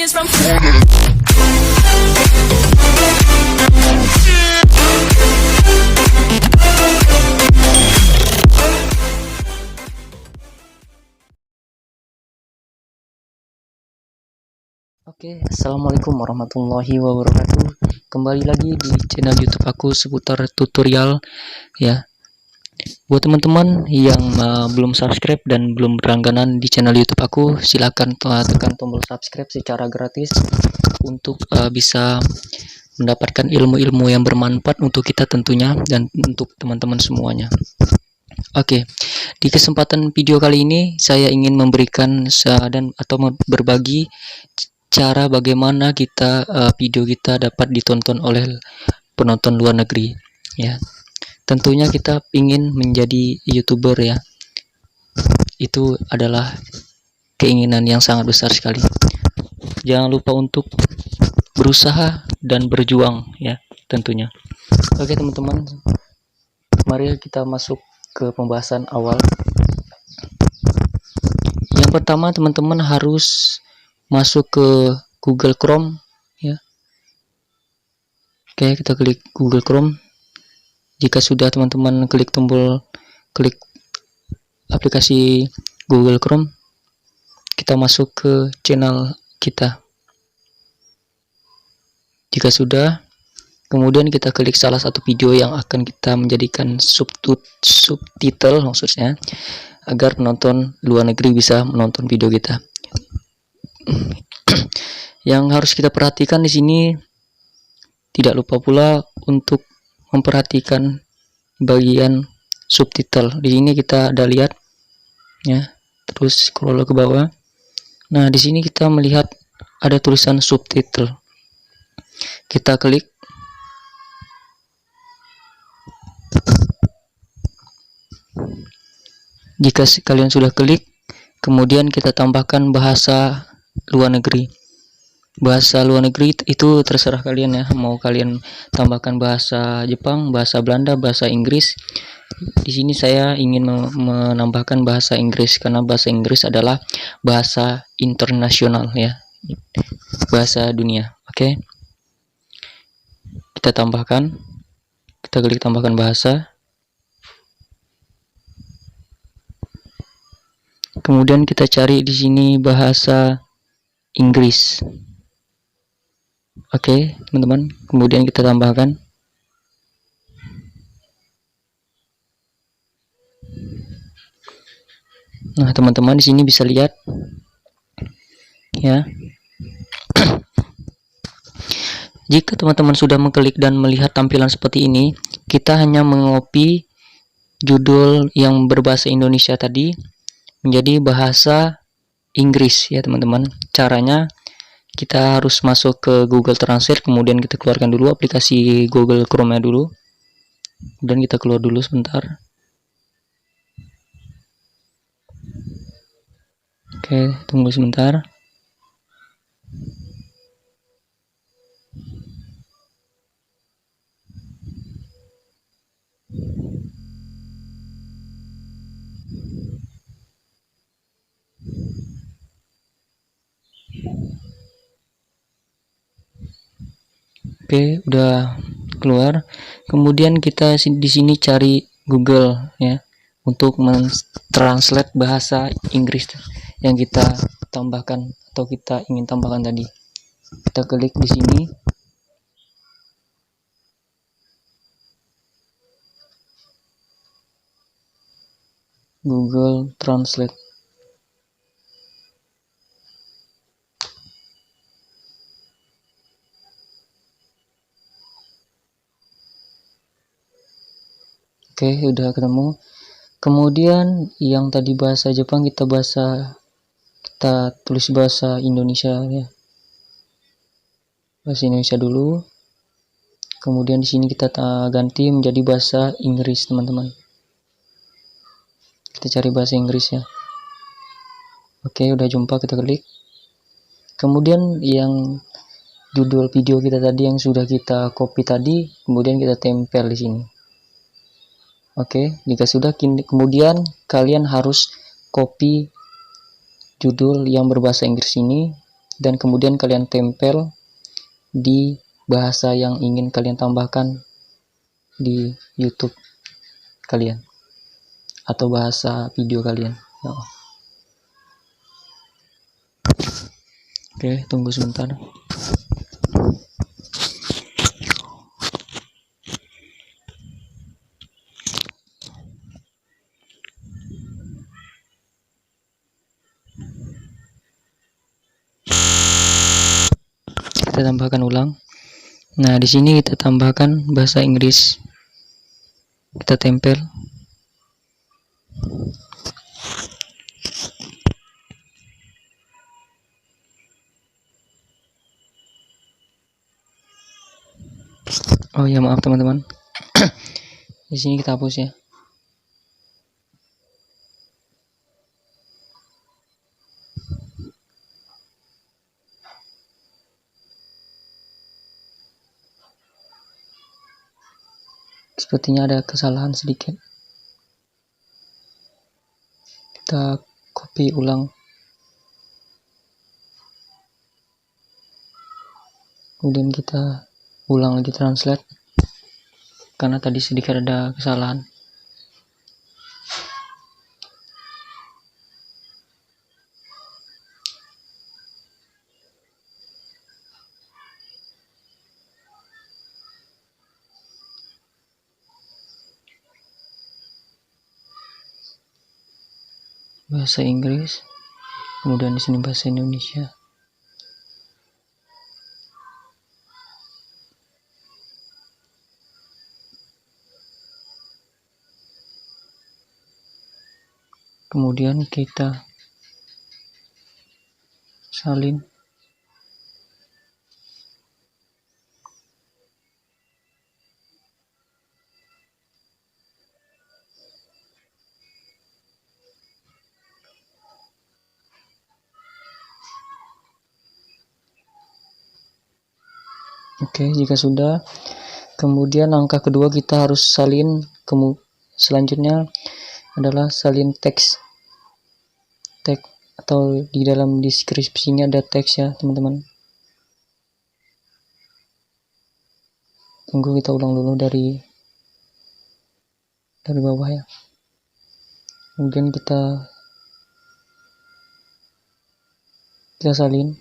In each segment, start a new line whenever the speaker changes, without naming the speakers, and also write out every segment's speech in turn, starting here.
is from.
Oke, assalamualaikum warahmatullahi wabarakatuh. Kembali lagi di channel YouTube aku seputar tutorial ya. Buat teman-teman yang belum subscribe dan belum berlangganan di channel YouTube aku, silakan tekan tombol subscribe secara gratis untuk bisa mendapatkan ilmu-ilmu yang bermanfaat untuk kita tentunya dan untuk teman-teman semuanya. Oke, di kesempatan video kali ini saya ingin memberikan atau berbagi cara bagaimana video kita dapat ditonton oleh penonton luar negeri ya. Tentunya kita ingin menjadi YouTuber ya. Itu adalah keinginan yang sangat besar sekali. Jangan lupa untuk berusaha dan berjuang ya tentunya. Oke teman-teman, mari kita masuk ke pembahasan awal. Yang pertama teman-teman harus masuk ke Google Chrome ya. Oke, kita klik Google Chrome. Jika sudah teman-teman klik aplikasi Google Chrome, kita masuk ke channel kita. Jika sudah, kemudian kita klik salah satu video yang akan kita menjadikan subtitle maksudnya, agar penonton luar negeri bisa menonton video kita. Yang harus kita perhatikan di sini, tidak lupa pula untuk memperhatikan bagian subtitle. Di sini kita ada lihat ya, terus scroll ke bawah. Nah, di sini kita melihat ada tulisan subtitle. Kita klik. Jika kalian sudah klik, kemudian kita tambahkan bahasa luar negeri. Bahasa luar negeri itu terserah kalian ya, mau kalian tambahkan bahasa Jepang, bahasa Belanda, bahasa Inggris. Di sini saya ingin menambahkan bahasa Inggris karena bahasa Inggris adalah bahasa internasional ya, bahasa dunia. Oke, kita tambahkan, kita klik tambahkan bahasa. Kemudian kita cari di sini bahasa Inggris. Oke, teman-teman. Kemudian kita tambahkan. Nah, teman-teman di sini bisa lihat ya. Jika teman-teman sudah mengklik dan melihat tampilan seperti ini, kita hanya mengcopy judul yang berbahasa Indonesia tadi menjadi bahasa Inggris ya, teman-teman. Caranya kita harus masuk ke Google Translate, kemudian kita keluarkan dulu aplikasi Google Chrome-nya dulu, dan kita keluar dulu sebentar. Oke, tunggu sebentar. Oke, udah keluar. Kemudian kita di sini cari Google ya untuk mentranslate bahasa Inggris yang kita tambahkan atau kita ingin tambahkan tadi. Kita klik di sini. Google Translate. Oke, udah ketemu. Kemudian yang tadi bahasa Jepang kita tulis bahasa Indonesia ya. Bahasa Indonesia dulu. Kemudian di sini kita ganti menjadi bahasa Inggris, teman-teman. Kita cari bahasa Inggris ya. Oke, udah jumpa, kita klik. Kemudian yang judul video kita tadi yang sudah kita copy tadi, kemudian kita tempel di sini. Oke, jika sudah, kemudian kalian harus copy judul yang berbahasa Inggris ini, dan kemudian kalian tempel di bahasa yang ingin kalian tambahkan di YouTube kalian atau bahasa video kalian. Oke, tunggu sebentar. Kita tambahkan ulang. Nah, di sini kita tambahkan bahasa Inggris. Kita tempel. Oh ya, maaf teman-teman. Di sini kita hapus ya. Sepertinya ada kesalahan sedikit. Kita copy ulang. Kemudian kita ulang lagi translate. Karena tadi sedikit ada kesalahan. Bahasa Inggris, kemudian di sini bahasa Indonesia. Kemudian kita salin. Oke, jika sudah, kemudian langkah kedua kita harus salin. Selanjutnya adalah salin teks. Teks atau di dalam deskripsinya ada teks ya, teman-teman. Tunggu, kita ulang dulu dari bawah ya. Kemudian kita salin.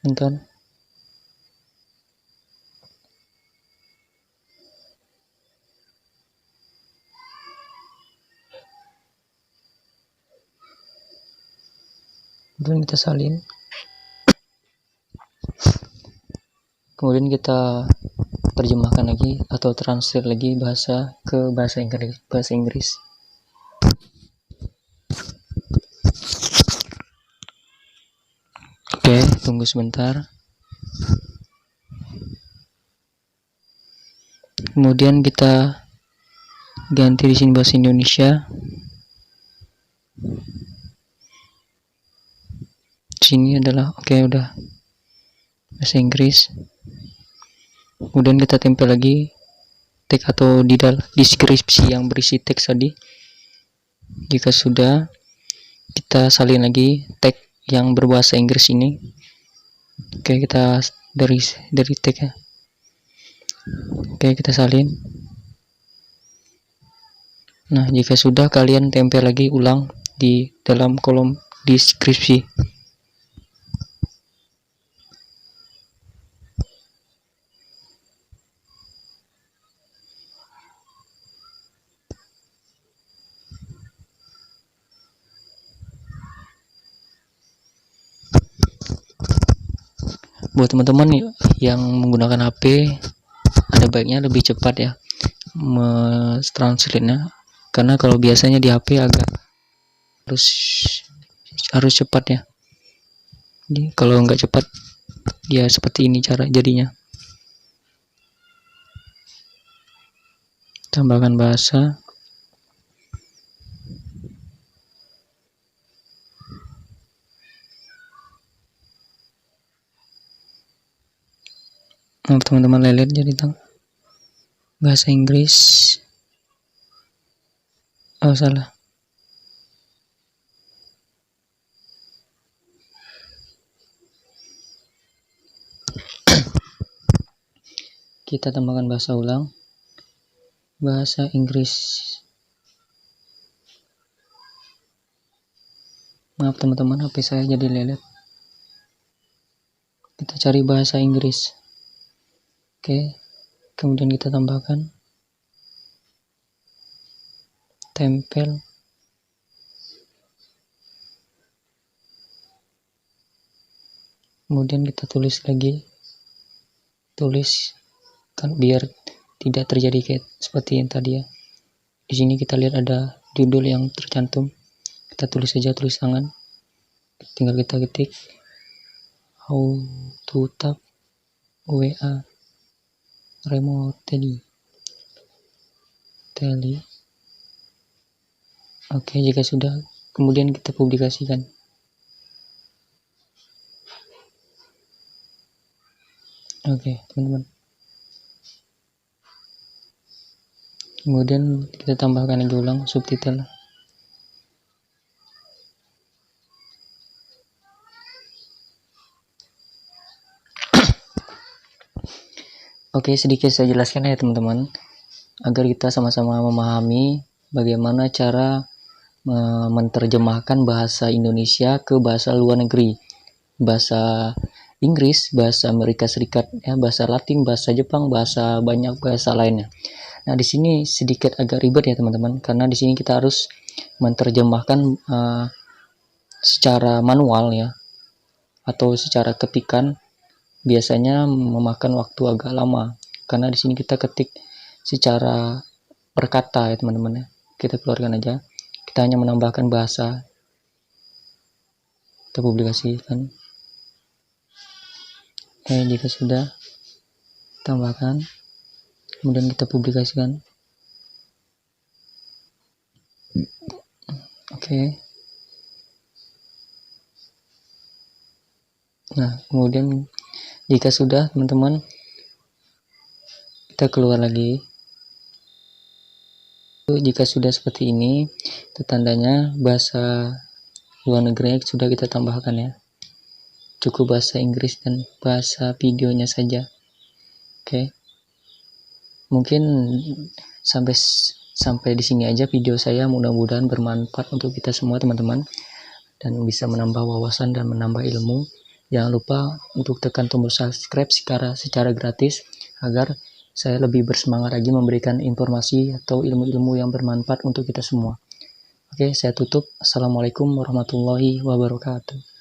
Bentar. Kemudian kita salin. Kemudian kita terjemahkan lagi atau translate lagi bahasa ke bahasa Inggris. Oke, tunggu sebentar. Kemudian kita ganti di sini bahasa Indonesia. Sini adalah udah bahasa Inggris. Kemudian kita tempel lagi teks atau di dalam deskripsi yang berisi teks tadi. Jika sudah, kita salin lagi teks yang berbahasa Inggris ini. Oke, kita dari teks ya. Oke, kita salin. Nah, jika sudah, kalian tempel lagi ulang di dalam kolom deskripsi. Buat teman-teman yang menggunakan HP, ada baiknya lebih cepat ya translate-nya, karena kalau biasanya di HP agak harus cepat ya. Jadi kalau nggak cepat ya seperti ini cara jadinya. Tambahkan bahasa. Nah, teman-teman lihat jadi bahasa Inggris. Oh, salah. kita tambahkan bahasa ulang, bahasa Inggris. Maaf teman-teman, HP saya jadi lelet. Kita cari bahasa Inggris. Oke, kemudian kita tambahkan, tempel, kemudian kita tulis lagi, kan biar tidak terjadi kayak seperti yang tadi ya. Di sini kita lihat ada judul yang tercantum, kita tulis saja tulis tangan, tinggal kita ketik how to tap WA remote tele. Oke, jika sudah, kemudian kita publikasikan. Oke, teman-teman. Kemudian kita tambahkan lagi ulang subtitle. Oke, sedikit saya jelaskan ya teman-teman, agar kita sama-sama memahami bagaimana cara menerjemahkan bahasa Indonesia ke bahasa luar negeri, bahasa Inggris, bahasa Amerika Serikat, ya, bahasa Latin, bahasa Jepang, banyak bahasa lainnya. Nah, di sini sedikit agak ribet ya teman-teman, karena di sini kita harus menerjemahkan secara manual ya, atau secara ketikan. Biasanya memakan waktu agak lama, karena di sini kita ketik secara per kata ya teman-teman ya. Kita keluarkan aja. Kita hanya menambahkan bahasa. Kita publikasikan. Jika sudah, tambahkan, kemudian kita publikasikan. Oke. Nah, kemudian jika sudah teman-teman, kita keluar lagi. Jika sudah seperti ini, itu tandanya bahasa luar negeri sudah kita tambahkan ya. Cukup bahasa Inggris dan bahasa videonya saja. Oke. Mungkin sampai di sini aja video saya, mudah-mudahan bermanfaat untuk kita semua teman-teman, dan bisa menambah wawasan dan menambah ilmu. Jangan lupa untuk tekan tombol subscribe secara gratis, agar saya lebih bersemangat lagi memberikan informasi atau ilmu-ilmu yang bermanfaat untuk kita semua. Oke, saya tutup. Assalamualaikum warahmatullahi wabarakatuh.